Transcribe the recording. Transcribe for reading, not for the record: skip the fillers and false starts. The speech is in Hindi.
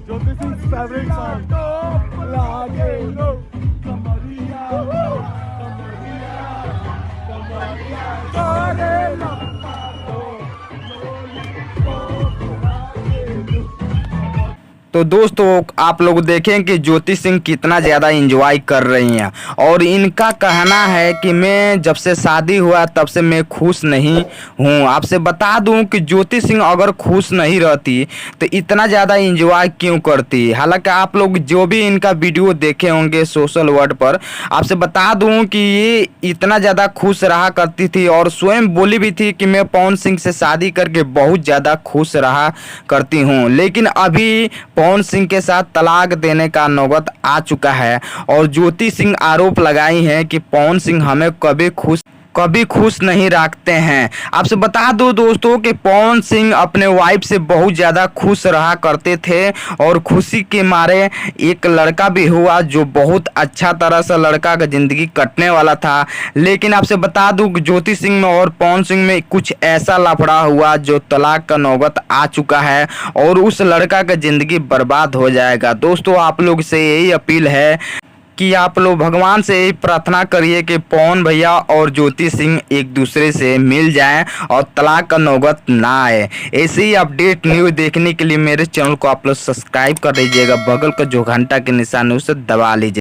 ज्योति सिंह फेवरेट सॉन्ग लागे लो कमरिया लागे लो। तो दोस्तों आप लोग देखें कि ज्योति सिंह कितना ज़्यादा एंजॉय कर रही हैं और इनका कहना है कि मैं जब से शादी हुआ तब से मैं खुश नहीं हूँ। आपसे बता दूं कि ज्योति सिंह अगर खुश नहीं रहती तो इतना ज़्यादा एंजॉय क्यों करती। हालांकि आप लोग जो भी इनका वीडियो देखे होंगे सोशल वर्ल्ड पर, आपसे बता दूं कि ये इतना ज़्यादा खुश रहा करती थी और स्वयं बोली भी थी कि मैं पवन सिंह से शादी करके बहुत ज़्यादा खुश रहा करती हूँ। लेकिन अभी पवन सिंह के साथ तलाक देने का नौबत आ चुका है और ज्योति सिंह आरोप लगाई है कि पवन सिंह हमें कभी खुश नहीं रखते हैं। आपसे बता दो दोस्तों कि पवन सिंह अपने वाइफ से बहुत ज़्यादा खुश रहा करते थे और खुशी के मारे एक लड़का भी हुआ जो बहुत अच्छा तरह से लड़का का ज़िंदगी कटने वाला था। लेकिन आपसे बता दूं कि ज्योति सिंह में और पवन सिंह में कुछ ऐसा लफड़ा हुआ जो तलाक का नौबत आ चुका है और उस लड़का का ज़िंदगी बर्बाद हो जाएगा। दोस्तों आप लोग से यही अपील है कि आप लोग भगवान से यही प्रार्थना करिए कि पवन भैया और ज्योति सिंह एक दूसरे से मिल जाएं और तलाक का नौबत ना आए। ऐसे ही अपडेट न्यूज़ देखने के लिए मेरे चैनल को आप लोग सब्सक्राइब कर लीजिएगा, बगल का जो घंटा के निशान है उसे दबा लीजिए।